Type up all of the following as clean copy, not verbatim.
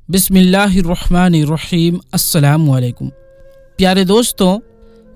बिस्मिल्लाहिर्रहमानिर्रहीम। अस्सलामु अलैकुम। प्यारे दोस्तों,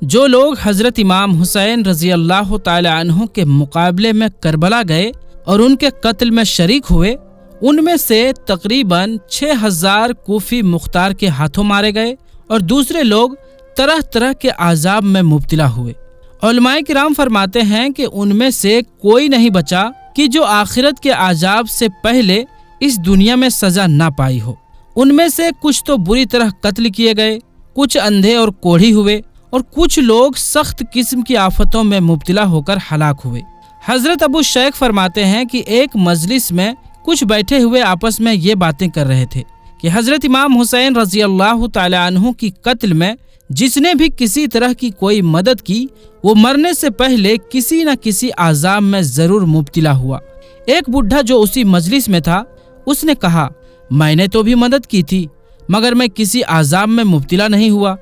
जो लोग हज़रत इमाम हुसैन रज़ी अल्लाह ताला अन्हु के मुकाबले में करबला गए और उनके कत्ल में शरीक हुए, उनमें से तकरीबन 6000 कूफी मुख्तार के हाथों मारे गए और दूसरे लोग तरह तरह के आज़ाब में मुब्तला हुए। उलमाए किराम फरमाते हैं कि उनमें से कोई नहीं बचा कि जो आखिरत के आज़ाब से पहले इस दुनिया में सज़ा ना पाई हो। उनमें से कुछ तो बुरी तरह कत्ल किए गए, कुछ अंधे और कोढ़ी हुए और कुछ लोग सख्त किस्म की आफतों में मुब्तला होकर हलाक हुए। हजरत अबू शेख फरमाते हैं कि एक मजलिस में कुछ बैठे हुए आपस में ये बातें कर रहे थे कि हजरत इमाम हुसैन रज़ी अल्लाह ताला अन्हु की कत्ल में जिसने भी किसी तरह की कोई मदद की, वो मरने से पहले किसी न किसी आज़ाब में जरूर मुब्तला हुआ। एक बुढ़ा जो उसी मजलिस में था, उसने कहा, मैंने तो भी मदद की थी मगर मैं किसी आज़ाब में मुब्तला नहीं हुआ।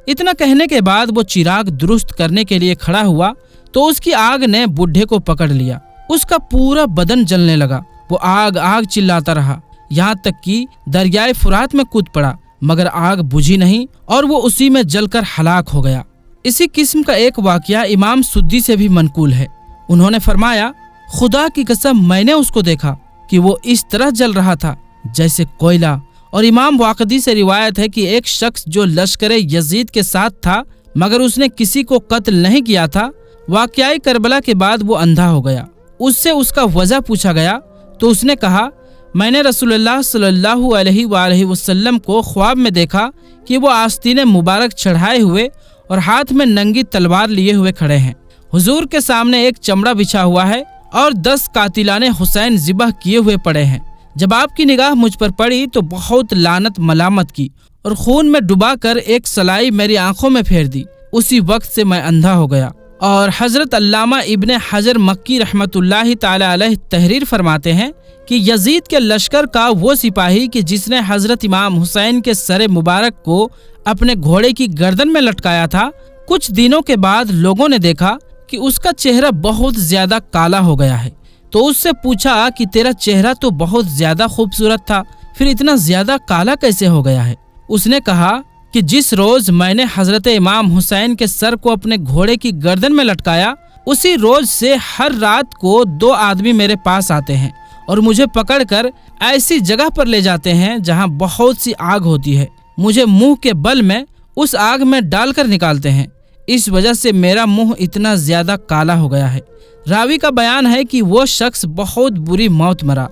इतना कहने के बाद वो चिराग दुरुस्त करने के लिए खड़ा हुआ तो उसकी आग ने बुढ़े को पकड़ लिया। उसका पूरा बदन जलने लगा। वो आग आग चिल्लाता रहा, यहाँ तक कि दरियाए फुरात में कूद पड़ा, मगर आग बुझी नहीं और वो उसी में जलकर हलाक हो गया। इसी किस्म का एक वाकया इमाम सुद्दी से भी मनकूल है। उन्होंने फरमाया, खुदा की कसम मैंने उसको देखा कि वो इस तरह जल रहा था जैसे कोयला। और इमाम वाक़दी से रिवायत है कि एक शख्स जो लश्कर यजीद के साथ था मगर उसने किसी को कत्ल नहीं किया था, वाक़या करबला के बाद वो अंधा हो गया। उससे उसका वजह पूछा गया तो उसने कहा, मैंने रसूलुल्लाह सल्लल्लाहु अलैहि वसल्लम को ख्वाब में देखा कि वो आस्तीने मुबारक चढ़ाए हुए और हाथ में नंगी तलवार लिए हुए खड़े हैं। हुजूर के सामने एक चमड़ा बिछा हुआ है और 10 कातिलाने हुसैन ज़िबह किए हुए पड़े हैं। जब आपकी निगाह मुझ पर पड़ी तो बहुत लानत मलामत की और खून में डुबाकर एक सलाई मेरी आंखों में फेर दी। उसी वक्त से मैं अंधा हो गया। और हजरत अल्लामा इब्ने हजर मक्की रहमतुल्लाहि ताला अलैह तहरीर फरमाते हैं कि यजीद के लश्कर का वो सिपाही कि जिसने हजरत इमाम हुसैन के सरे मुबारक को अपने घोड़े की गर्दन में लटकाया था, कुछ दिनों के बाद लोगों ने देखा कि उसका चेहरा बहुत ज्यादा काला हो गया है। तो उससे पूछा कि तेरा चेहरा तो बहुत ज्यादा खूबसूरत था, फिर इतना ज्यादा काला कैसे हो गया है? उसने कहा कि जिस रोज मैंने हजरत इमाम हुसैन के सर को अपने घोड़े की गर्दन में लटकाया, उसी रोज से हर रात को 2 आदमी मेरे पास आते हैं और मुझे पकड़कर ऐसी जगह पर ले जाते हैं जहां बहुत सी आग होती है। मुझे मुंह के बल में उस आग में डालकर निकालते हैं। इस वजह से मेरा मुंह इतना ज्यादा काला हो गया है। रावी का बयान है कि वो शख्स बहुत बुरी मौत मरा।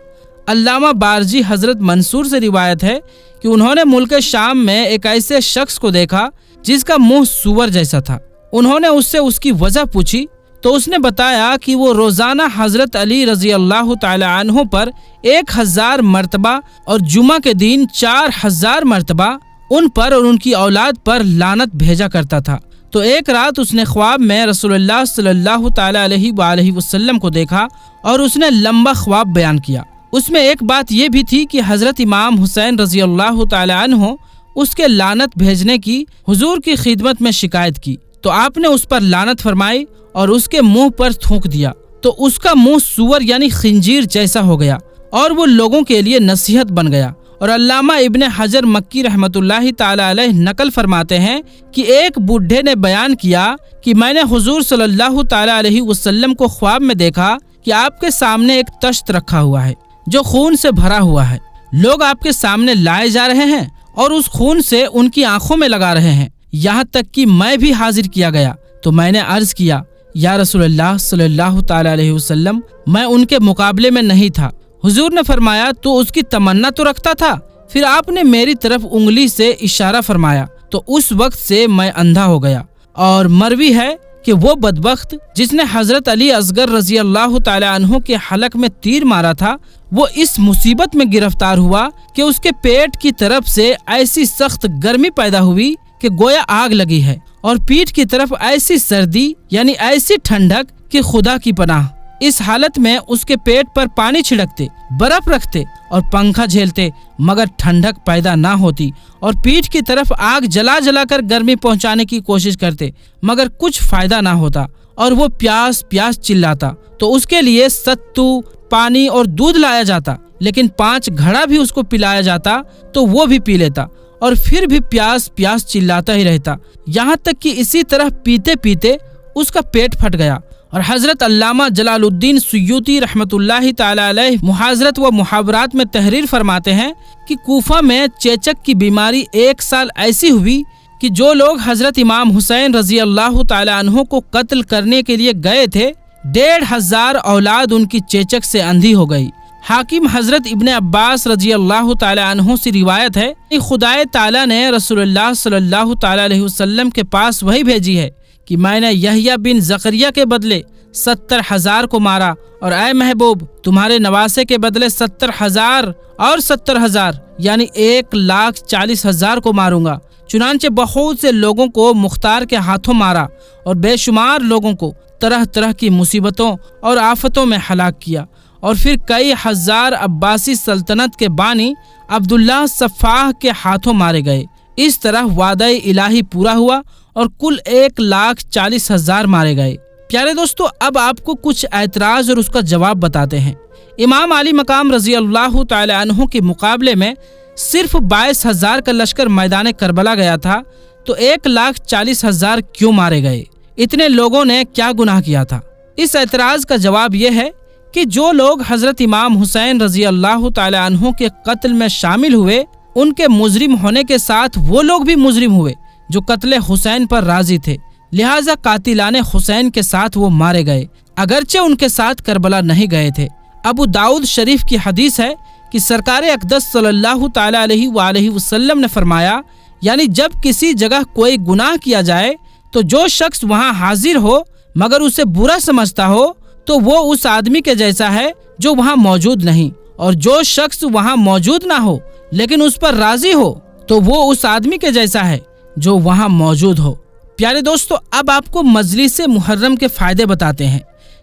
अल्लामा बारजी हजरत मंसूर से रिवायत है कि उन्होंने मुल्क शाम में एक ऐसे शख्स को देखा जिसका मुंह सूअर जैसा था। उन्होंने उससे उसकी वजह पूछी तो उसने बताया कि वो रोजाना हजरत अली रजी अल्लाह ताला अन्हु पर 1000 मरतबा और जुमा के दिन 4000 मरतबा उन पर और उनकी औलाद पर लानत भेजा करता था। तो एक रात उसने ख्वाब में रसूलुल्लाह सल्लल्लाहु ताला अलैहि वसल्लम को देखा और उसने लंबा ख्वाब बयान किया। उसमें एक बात यह भी थी कि हजरत इमाम हुसैन रजी अल्लाह ताला अन्हु उसके लानत भेजने की हुजूर की खिदमत में शिकायत की तो आपने उस पर लानत फरमाई और उसके मुंह पर थूक दिया तो उसका मुंह सूअर यानी खिंजीर जैसा हो गया और वो लोगों के लिए नसीहत बन गया। और अल्लामा इब्ने हजर मक्की रहमतुल्लाहि ताला अलैह नकल फरमाते हैं कि एक बूढ़े ने बयान किया कि मैंने हुजूर सल्लल्लाहु ताला अलैहि वसल्लम को ख्वाब में देखा कि आपके सामने एक तश्त रखा हुआ है जो खून से भरा हुआ है। लोग आपके सामने लाए जा रहे हैं और उस खून से उनकी आंखों में लगा रहे हैं, यहाँ तक कि मैं भी हाजिर किया गया। तो मैंने अर्ज किया, या रसूलुल्लाह सल्लल्लाहु ताला अलैहि वसल्लम, मैं उनके मुकाबले में नहीं था। हुजूर ने फरमाया, तो उसकी तमन्ना तो रखता था। फिर आपने मेरी तरफ उंगली से इशारा फरमाया तो उस वक्त से मैं अंधा हो गया। और मरवी है कि वो बदबख्त जिसने हजरत अली असगर रजी अल्लाह ताला अन्हु के हलक में तीर मारा था, वो इस मुसीबत में गिरफ्तार हुआ कि उसके पेट की तरफ से ऐसी सख्त गर्मी पैदा हुई कि गोया आग लगी है और पीठ की तरफ ऐसी सर्दी यानी ऐसी ठंडक कि खुदा की पनाह। इस हालत में उसके पेट पर पानी छिड़कते, बर्फ रखते और पंखा झेलते मगर ठंडक पैदा ना होती और पीठ की तरफ आग जला जला कर गर्मी पहुंचाने की कोशिश करते मगर कुछ फायदा ना होता और वो प्यास प्यास चिल्लाता तो उसके लिए सत्तू, पानी और दूध लाया जाता। لیکن 5 گھڑا بھی اس کو پلایا جاتا تو وہ بھی پی لیتا اور پھر بھی پیاس پیاس چلاتا ہی رہتا، یہاں تک کہ اسی طرح پیتے پیتے اس کا پیٹ پھٹ گیا۔ اور حضرت علامہ جلال الدین سیوطی رحمۃ اللہ تعالی علیہ محاضرت و محاورات میں تحریر فرماتے ہیں کہ کوفہ میں چیچک کی بیماری 1 سال ایسی ہوئی کہ جو لوگ حضرت امام حسین رضی اللہ تعالی عنہ کو قتل کرنے کے لیے گئے تھے، 1500 اولاد ان کی چیچک سے اندھی ہو گئی۔ حاکم حضرت ابن عباس رضی اللہ تعالی عنہ سے روایت ہے کہ خدائے تعالی نے رسول اللہ صلی اللہ تعالی علیہ وسلم کے پاس وحی بھیجی ہے کہ میں نے یحییٰ بن زکریا کے بدلے 70,000 کو مارا، اور اے محبوب تمہارے نواسے کے بدلے 70,000 اور 70,000 یعنی 1,40,000 کو ماروں گا۔ چنانچہ بہت سے لوگوں کو مختار کے ہاتھوں مارا اور بے شمار لوگوں کو طرح طرح کی مصیبتوں اور آفتوں میں ہلاک کیا، اور پھر کئی ہزار عباسی سلطنت کے بانی عبداللہ صفاح کے ہاتھوں مارے گئے۔ اس طرح وعدہ الہی پورا ہوا اور کل 1,40,000 مارے گئے۔ پیارے دوستو، اب آپ کو کچھ اعتراض اور اس کا جواب بتاتے ہیں۔ امام علی مقام رضی اللہ تعالی عنہ کے مقابلے میں صرف 22,000 کا لشکر میدان کربلا گیا تھا، تو 1,40,000 کیوں مارے گئے؟ اتنے لوگوں نے کیا گناہ کیا تھا؟ اس اعتراض کا جواب یہ ہے کہ جو لوگ حضرت امام حسین رضی اللہ تعالی عنہ کے قتل میں شامل ہوئے، ان کے مجرم ہونے کے ساتھ وہ لوگ بھی مجرم ہوئے جو قتل حسین پر راضی تھے، لہٰذا قاتلان حسین کے ساتھ وہ مارے گئے، اگرچہ ان کے ساتھ کربلا نہیں گئے تھے۔ ابو داؤد شریف کی حدیث ہے کہ سرکار اقدس صلی اللہ تعالی علیہ وآلہ وسلم نے فرمایا، یعنی جب کسی جگہ کوئی گناہ کیا جائے تو جو شخص وہاں حاضر ہو مگر اسے برا سمجھتا ہو تو وہ اس آدمی کے جیسا ہے جو وہاں موجود نہیں، اور جو شخص وہاں موجود نہ ہو لیکن اس پر راضی ہو تو وہ اس آدمی کے جیسا ہے جو وہاں موجود ہو۔ پیارے دوستو، اب آپ کو مجلس محرم کے فائدے بتاتے ہیں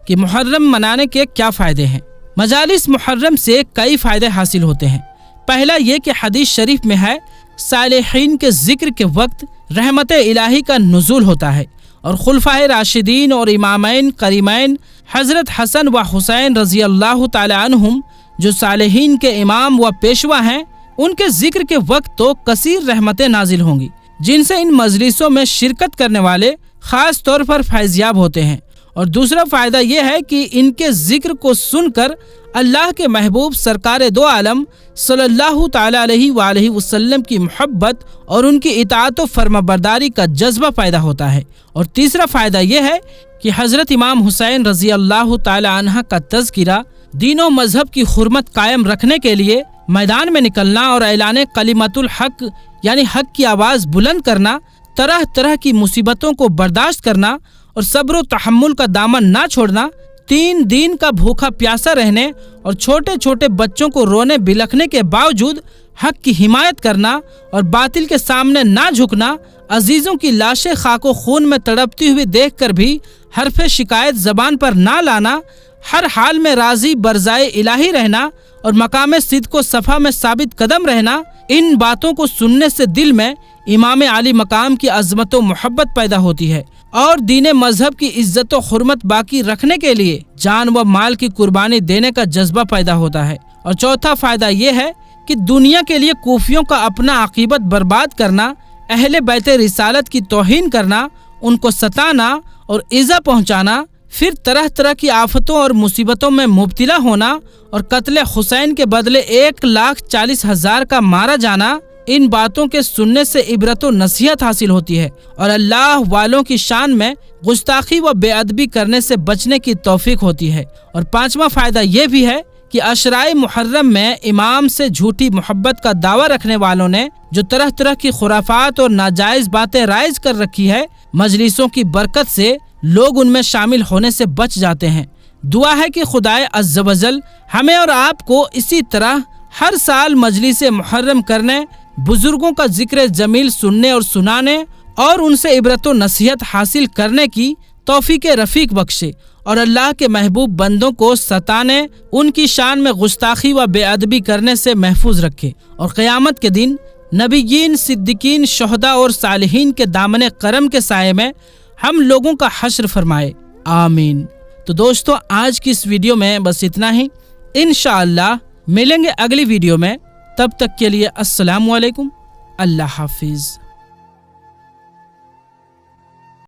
کہ محرم منانے کے کیا فائدے ہیں۔ مجالس محرم سے کئی فائدے حاصل ہوتے ہیں۔ پہلا یہ کہ حدیث شریف میں ہے، صالحین کے ذکر کے وقت رحمت الہی کا نزول ہوتا ہے، اور خلفائے راشدین اور امامین کریمین حضرت حسن و حسین رضی اللہ تعالی عنہم جو صالحین کے امام و پیشوا ہیں، ان کے ذکر کے وقت تو کثیر رحمتیں نازل ہوں گی، جن سے ان مجلسوں میں شرکت کرنے والے خاص طور پر فیضیاب ہوتے ہیں۔ اور دوسرا فائدہ یہ ہے کہ ان کے ذکر کو سن کر اللہ کے محبوب سرکار دو عالم صلی اللہ تعالی علیہ وآلہ وسلم کی محبت اور ان کی اطاعت و فرمانبرداری کا جذبہ پیدا ہوتا ہے۔ اور تیسرا فائدہ یہ ہے کہ حضرت امام حسین رضی اللہ تعالی عنہ کا تذکرہ، دین و مذہب کی حرمت قائم رکھنے کے لیے میدان میں نکلنا اور اعلان کلمت الحق یعنی حق کی آواز بلند کرنا، طرح طرح کی مصیبتوں کو برداشت کرنا اور صبر و تحمل کا دامن نہ چھوڑنا، 3 دن کا بھوکا پیاسا رہنے اور چھوٹے چھوٹے بچوں کو رونے بلکنے کے باوجود حق کی حمایت کرنا اور باطل کے سامنے نہ جھکنا، عزیزوں کی لاشیں خاک و خون میں تڑپتی ہوئی دیکھ کر بھی حرف شکایت زبان پر نہ لانا، ہر حال میں راضی برضائے الہی رہنا اور مقام صدق و صفا میں ثابت قدم رہنا، ان باتوں کو سننے سے دل میں امام علی مقام کی عظمت و محبت پیدا ہوتی ہے، اور دین مذہب کی عزت و حرمت باقی رکھنے کے لیے جان و مال کی قربانی دینے کا جذبہ پیدا ہوتا ہے۔ اور چوتھا فائدہ یہ ہے کہ دنیا کے لیے کوفیوں کا اپنا عاقبت برباد کرنا، اہل بیت رسالت کی توہین کرنا، ان کو ستانا اور ایذا پہنچانا، پھر طرح طرح کی آفتوں اور مصیبتوں میں مبتلا ہونا اور قتل حسین کے بدلے 1,40,000 کا مارا جانا، ان باتوں کے سننے سے عبرت و نصیحت حاصل ہوتی ہے اور اللہ والوں کی شان میں گستاخی و بے ادبی کرنے سے بچنے کی توفیق ہوتی ہے۔ اور پانچواں فائدہ یہ بھی ہے کہ عشرائے محرم میں امام سے جھوٹی محبت کا دعویٰ رکھنے والوں نے جو طرح طرح کی خرافات اور ناجائز باتیں رائج کر رکھی ہے، مجلسوں کی برکت سے لوگ ان میں شامل ہونے سے بچ جاتے ہیں۔ دعا ہے کہ خدائے عز و جل ہمیں اور آپ کو اسی طرح ہر سال مجلس محرم کرنے، بزرگوں کا ذکر جمیل سننے اور سنانے اور ان سے عبرت و نصیحت حاصل کرنے کی توفیق رفیق بخشے، اور اللہ کے محبوب بندوں کو ستانے، ان کی شان میں گستاخی و بے ادبی کرنے سے محفوظ رکھے، اور قیامت کے دن نبیین، صدیقین، شہداء اور صالحین کے دامن کرم کے سائے میں ہم لوگوں کا حشر فرمائے، آمین۔ تو دوستو، آج کی اس ویڈیو میں بس اتنا ہی۔ انشاءاللہ ملیں گے اگلی ویڈیو میں، تب تک کے لیے السلام علیکم، اللہ حافظ۔